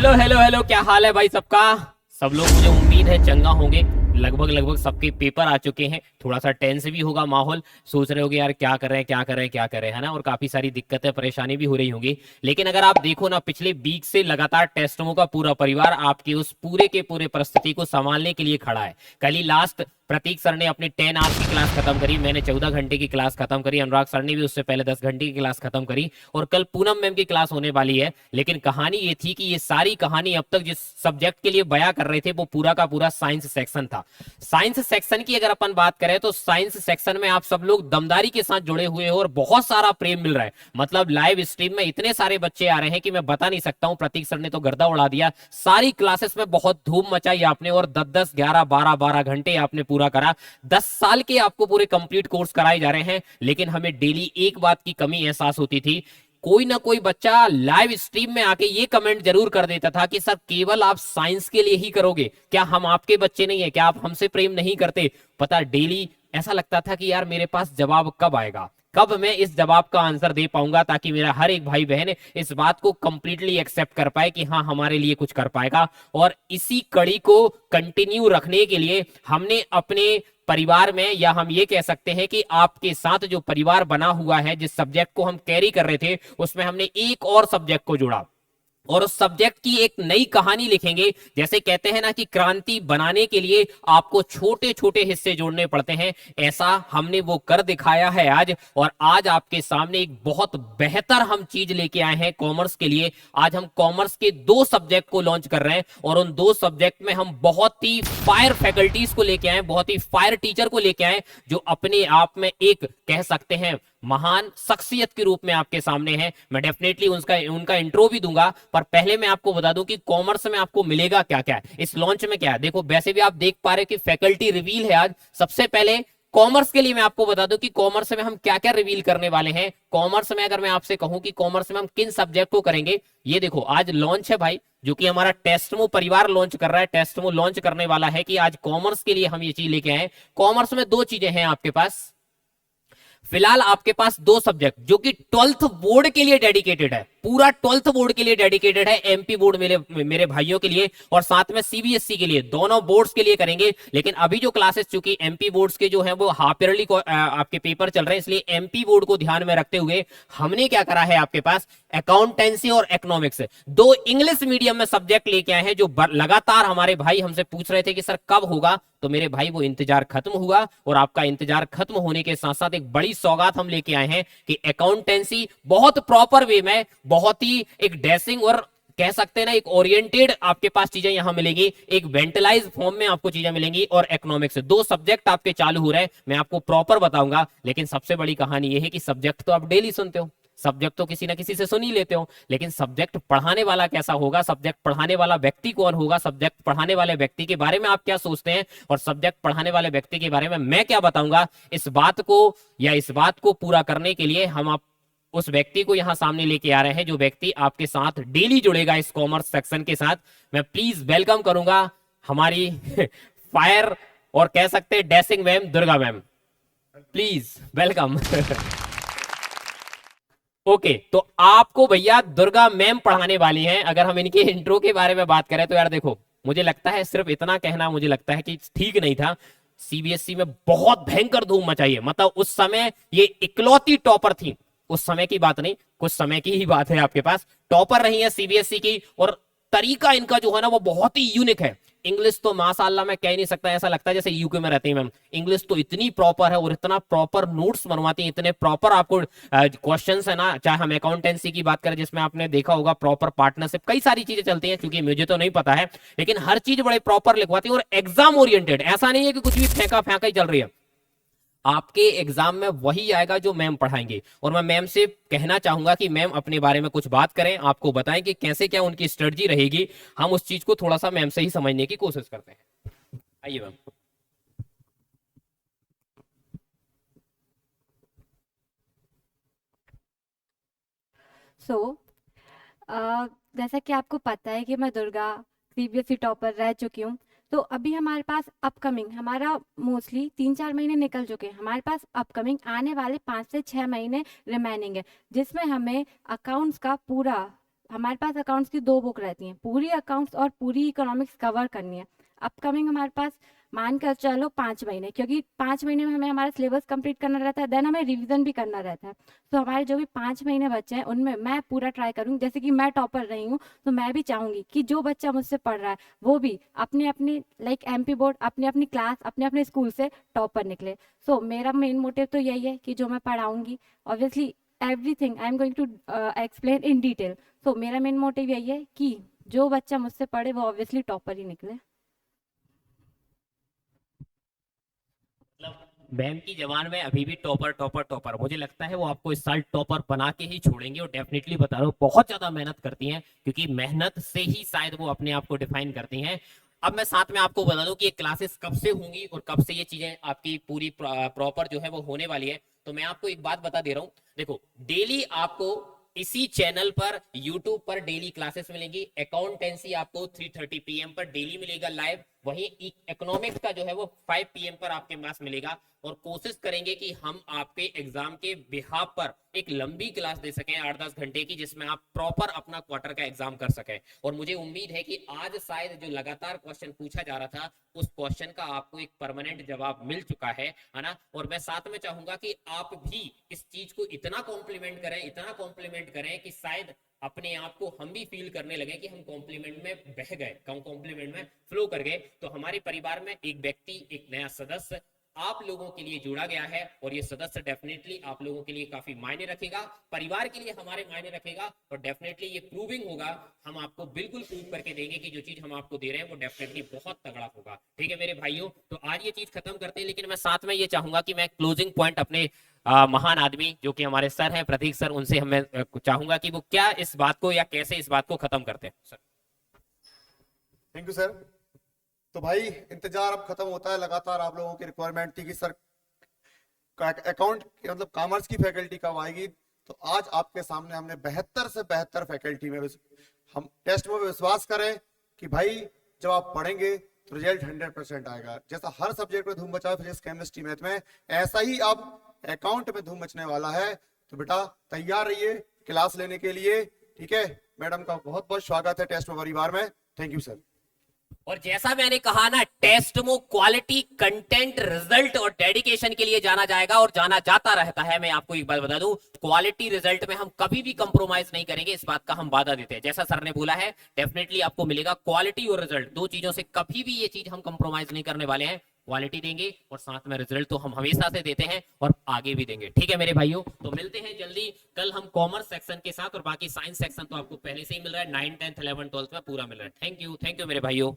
Hello hello hello, क्या हाल है भाई सबका। सब लोग मुझे उम्मीद है चंगा होंगे। लगभग सबके पेपर आ चुके हैं। थोड़ा सा टेंस भी होगा माहौल। सोच रहे होगे यार क्या कर रहे हैं क्या कर रहे हैं क्या कर रहे हैं, है ना। और काफी सारी दिक्कतें परेशानी भी हो रही होंगी। लेकिन अगर आप देखो ना, पिछले वीक से लगातार टेस्टों का पूरा परिवार आपके उस पूरे के पूरे परिस्थिति को संभालने के लिए खड़ा है। कल ही लास्ट प्रतीक सर ने अपनी 10 आवर्स की क्लास खत्म करी, मैंने 14 घंटे की क्लास खत्म करी, अनुराग सर ने भी उससे पहले 10 घंटे की क्लास खत्म करी, और कल पूनम मैम की क्लास होने वाली है। लेकिन कहानी ये थी कि ये सारी कहानी अब तक जिस सब्जेक्ट के लिए बयां कर रहे थे वो पूरा का पूरा साइंस सेक्शन था। साइंस सेक्शन की अगर अपन बात करें तो साइंस सेक्शन में आप सब लोग दमदारी के साथ जुड़े हुए हो और बहुत सारा प्रेम मिल रहा है। मतलब लाइव स्ट्रीम में इतने सारे बच्चे आ रहे हैं कि मैं बता नहीं सकता हूं। प्रतीक सर ने तो गर्दा उड़ा दिया। सारी क्लासेस में बहुत धूम मचाई आपने, और 10-10 11-12 घंटे आपने पूरा करा। 10 साल के आपको पूरे कंप्लीट कोर्स कराए जा रहे हैं। लेकिन हमें डेली एक बात की कमी एहसास होती थी, कोई ना कोई बच्चा लाइव स्ट्रीम में आके ये कमेंट जरूर कर देता था कि सर केवल आप साइंस के लिए ही करोगे क्या, हम आपके बच्चे नहीं है क्या, आप हमसे प्रेम नहीं करते। पता डेली ऐसा लगता था कि यार मेरे पास जवाब कब आएगा, कब मैं इस जवाब का आंसर दे पाऊंगा, ताकि मेरा हर एक भाई बहन इस बात को कंप्लीटली एक्सेप्ट कर पाए कि हाँ हमारे लिए कुछ कर पाएगा। और इसी कड़ी को कंटिन्यू रखने के लिए हमने अपने परिवार में, या हम ये कह सकते हैं कि आपके साथ जो परिवार बना हुआ है, जिस सब्जेक्ट को हम कैरी कर रहे थे उसमें हमने एक और सब्जेक्ट को जोड़ा और उस सब्जेक्ट की एक नई कहानी लिखेंगे। जैसे कहते हैं ना कि क्रांति बनाने के लिए आपको छोटे छोटे हिस्से जोड़ने पड़ते हैं, ऐसा हमने वो कर दिखाया है आज। और आज आपके सामने एक बहुत बेहतर हम चीज लेके आए हैं कॉमर्स के लिए। आज हम कॉमर्स के 2 सब्जेक्ट को लॉन्च कर रहे हैं, और उन 2 सब्जेक्ट में हम बहुत ही फायर फैकल्टीज को लेके आए, बहुत ही फायर टीचर को लेके आए, जो अपने आप में एक कह सकते हैं महान शख्सियत के रूप में आपके सामने है। मैं डेफिनेटली उनका इंट्रो भी दूंगा, पर पहले मैं आपको बता दूं कि कॉमर्स में आपको मिलेगा क्या क्या है, इस लॉन्च में क्या है। देखो वैसे भी आप देख पा रहे हो कि फैकल्टी रिवील है आज। सबसे पहले कॉमर्स के लिए मैं आपको बता दूं कि कॉमर्स में हम क्या क्या रिवील करने वाले हैं। कॉमर्स में अगर मैं आपसे कहूं कि कॉमर्स में हम किन सब्जेक्ट को करेंगे, ये देखो आज लॉन्च है भाई, जो कि हमारा टेस्टमो परिवार लॉन्च कर रहा है। टेस्टमो लॉन्च करने वाला है कि आज कॉमर्स के लिए हम ये चीज लेके आए। कॉमर्स में 2 चीजें हैं आपके पास। फिलहाल आपके पास 2 सब्जेक्ट जो कि 12th बोर्ड के लिए डेडिकेटेड है, पूरा 12th बोर्ड के लिए डेडिकेटेड है। एमपी बोर्ड मेरे भाइयों के लिए और साथ में सीबीएसई के लिए, दोनों बोर्ड्स के लिए करेंगे। लेकिन अभी जो क्लासेस, चूंकि एमपी बोर्ड्स के जो है वो हाफ ईयरली आपके पेपर चल रहे हैं, इसलिए एमपी बोर्ड को ध्यान में रखते हुए हमने क्या करा है, आपके पास अकाउंटेंसी और इकोनॉमिक्स 2 इंग्लिश मीडियम में सब्जेक्ट लेके आए हैं, जो लगातार हमारे भाई हमसे पूछ रहे थे कि सर कब होगा। तो मेरे भाई वो इंतजार खत्म हुआ, और आपका इंतजार खत्म होने के साथ साथ एक बड़ी सौगात हम लेके आए हैं कि अकाउंटेंसी बहुत प्रॉपर वे में, बहुत ही एक डैशिंग और कह सकते हैं ना एक ओरिएंटेड आपके पास चीजें यहां मिलेगी, एक वेंटलाइज फॉर्म में आपको चीजें मिलेंगी। और इकोनॉमिक्स 2 सब्जेक्ट आपके चालू हो रहे हैं, मैं आपको प्रॉपर बताऊंगा। लेकिन सबसे बड़ी कहानी यह है कि सब्जेक्ट तो आप डेली सुनते हो, सब्जेक्ट तो किसी ना किसी से सुन ही लेते हो, लेकिन सब्जेक्ट पढ़ाने वाला कैसा होगा, सब्जेक्ट पढ़ाने वाला व्यक्ति कौन होगा, सब्जेक्ट पढ़ाने वाले व्यक्ति के बारे में आप क्या सोचते हैं, और सब्जेक्ट पढ़ाने वाले व्यक्ति के बारे में मैं क्या बताऊंगा, इस बात को पूरा करने के लिए हम आप उस व्यक्ति को यहां सामने लेके आ रहे हैं, जो व्यक्ति आपके साथ डेली जुड़ेगा इस कॉमर्स सेक्शन के साथ। मैं प्लीज वेलकम करूंगा हमारी फायर और कह सकते हैं dashing ma'am Durga ma'am, please welcome. Okay तो आपको भैया दुर्गा मैम पढ़ाने वाली हैं। अगर हम इनके इंट्रो के बारे में बात करें तो यार देखो, मुझे लगता है सिर्फ इतना कहना मुझे लगता है कि ठीक नहीं था। सीबीएसई में बहुत भयंकर धूम मचाई है, मतलब उस समय ये इकलौती टॉपर थी। उस समय की बात नहीं, कुछ समय की ही बात है, आपके पास टॉपर रही है सीबीएसई की। और तरीका इनका जो है ना वो बहुत ही यूनिक है। इंग्लिश तो माशाल्लाह मैं कह नहीं सकता, ऐसा लगता है जैसे यूके में रहती है मैम। इंग्लिश तो इतनी प्रॉपर है और इतना प्रॉपर नोट्स बनवाती है, इतने प्रॉपर आपको क्वेश्चंस है ना। चाहे हम अकाउंटेंसी की बात करें जिसमें आपने देखा होगा प्रॉपर पार्टनरशिप, कई सारी चीजें चलती हैं, क्योंकि मुझे तो नहीं पता है, लेकिन हर चीज बड़े प्रॉपर लिखवाती है और एग्जाम ओरिएंटेड। ऐसा नहीं है कि कुछ भी फेंका फेंका ही चल रही है। आपके एग्जाम में वही आएगा जो मैम पढ़ाएंगे। और मैं मैम से कहना चाहूंगा कि मैम अपने बारे में कुछ बात करें, आपको बताएं कि कैसे क्या उनकी स्ट्रेटजी रहेगी। हम उस चीज को थोड़ा सा मैम से ही समझने की कोशिश करते हैं। आइए मैम। सो जैसा कि आपको पता है कि मैं दुर्गा सीबीएसई टॉपर रह चुकी हूँ। तो अभी हमारे पास अपकमिंग हमारा मोस्टली 3-4 महीने निकल चुके हैं। हमारे पास अपकमिंग आने वाले 5 से 6 महीने रिमेनिंग है, जिसमें हमें अकाउंट्स का पूरा हमारे पास अकाउंट्स की 2 बुक रहती हैं, पूरी अकाउंट्स और पूरी इकोनॉमिक्स कवर करनी है। अपकमिंग हमारे पास मान कर चलो 5 महीने, क्योंकि 5 महीने में हमें हमारा सिलेबस कंप्लीट करना रहता है, देन हमें रिवीजन भी करना रहता है। तो हमारे जो भी 5 महीने बचे हैं उनमें मैं पूरा ट्राई करूँगी, जैसे कि मैं टॉपर रही हूँ तो मैं भी चाहूँगी कि जो बच्चा मुझसे पढ़ रहा है वो भी अपने अपने लाइक MP बोर्ड, अपने अपनी क्लास, अपने अपने स्कूल से टॉपर निकले। सो मेरा मेन मोटिव तो यही है कि जो मैं पढ़ाऊँगी, obviously everything I am going to explain in detail. So मेरा मेन मोटिव यही है कि जो बच्चा मुझसे पढ़े वो ऑब्वियसली टॉपर ही निकले। मतलब मैम की जबान में अभी भी टॉपर टॉपर टॉपर, मुझे लगता है वो आपको इस साल टॉपर बना के ही छोड़ेंगे। और डेफिनेटली बता रहा हूँ बहुत ज्यादा मेहनत करती हैं, क्योंकि मेहनत से ही शायद वो अपने आप को डिफाइन करती हैं। अब मैं साथ में आपको बता दूं कि ये क्लासेस कब से होंगी और कब से ये चीजें आपकी पूरी प्रॉपर जो है वो होने वाली है। तो मैं आपको एक बात बता दे रहा हूँ, देखो डेली आपको इसी चैनल पर YouTube पर डेली क्लासेस मिलेंगी। अकाउंटेंसी आपको 3:30 PM पर डेली मिलेगा लाइव। वहीं इकोनॉमिक्स का जो है वो 5 PM पर आपके पास मिलेगा। और कोशिश करेंगे कि हम आपके एग्जाम के बिहाफ पर एक लंबी क्लास दे सकें 8-10 घंटे की, जिसमें आप प्रॉपर अपना क्वार्टर का एग्जाम कर सकें। और मुझे उम्मीद है कि आज शायद जो लगातार क्वेश्चन पूछा जा रहा था उस क्वेश्चन का आपको एक परमानेंट जवाब मिल चुका है ना। और मैं साथ में चाहूंगा कि आप भी इस चीज को इतना कॉम्प्लीमेंट करें, इतना कॉम्प्लीमेंट करें कि शायद अपने आप को हम भी फील करने लगे कि हम कॉम्प्लीमेंट में बह गए, कॉम्प्लीमेंट में फ्लो कर गए। तो हमारे परिवार में एक व्यक्ति, एक नया सदस्य आप लोगों के लिए जोड़ा गया है, और ये सदस्य डेफिनेटली आप लोगों के लिए काफी मायने रखेगा, परिवार के लिए हमारे मायने रखेगा। और डेफिनेटली ये प्रूविंग होगा, हम आपको बिल्कुल प्रूव करके देंगे कि जो चीज हम आपको दे रहे हैं वो डेफिनेटली बहुत तगड़ा होगा। ठीक है मेरे भाइयों, तो आज ये चीज खत्म करते हैं। लेकिन मैं साथ में ये चाहूंगा कि मैं क्लोजिंग पॉइंट अपने महान आदमी जो कि हमारे सर हैं प्रतीक सर, उनसे हमें चाहूंगा कि वो क्या इस बात को या कैसे इस बात को खत्म करते हैं। Sir thank you sir. तो भाई इंतजार अब खत्म होता है। लगातार आप लोगों की रिक्वायरमेंट थी कि सर अकाउंट मतलब कॉमर्स की फैकल्टी कब आएगी। तो आज आपके सामने हमने 72 से 72 फैकल्टी में हम टेस्ट में विश्वास करें कि भाई जब आप पढ़ेंगे तो रिजल्ट 100% आएगा। जैसा हर सब्जेक्ट में धूम मचा फिजिक्स केमिस्ट्री मैथ में, ऐसा ही अब अकाउंट में धूम मचने वाला है। तो बेटा तैयार रहिए क्लास लेने के लिए। ठीक है, मैडम का बहुत बहुत स्वागत है टेस्ट में परिवार में। Thank you sir. और जैसा मैंने कहा ना, टेस्ट में क्वालिटी, कंटेंट, रिजल्ट और डेडिकेशन के लिए जाना जाएगा और जाना जाता रहता है। मैं आपको एक बात बता दूं, क्वालिटी रिजल्ट में हम कभी भी कंप्रोमाइज नहीं करेंगे, इस बात का हम वादा देते हैं। जैसा सर ने बोला है, डेफिनेटली आपको मिलेगा क्वालिटी और रिजल्ट, दो चीजों से कभी भी ये चीज हम कंप्रोमाइज नहीं करने वाले हैं। क्वालिटी देंगे और साथ में रिजल्ट तो हम हमेशा से देते हैं और आगे भी देंगे। ठीक है मेरे भाइयों, तो मिलते हैं जल्दी। कल हम कॉमर्स सेक्शन के साथ, और बाकी साइंस सेक्शन तो आपको पहले से ही मिल रहा है, 9, 10, 11, 12 में पूरा मिल रहा है। थैंक यू मेरे भाइयों।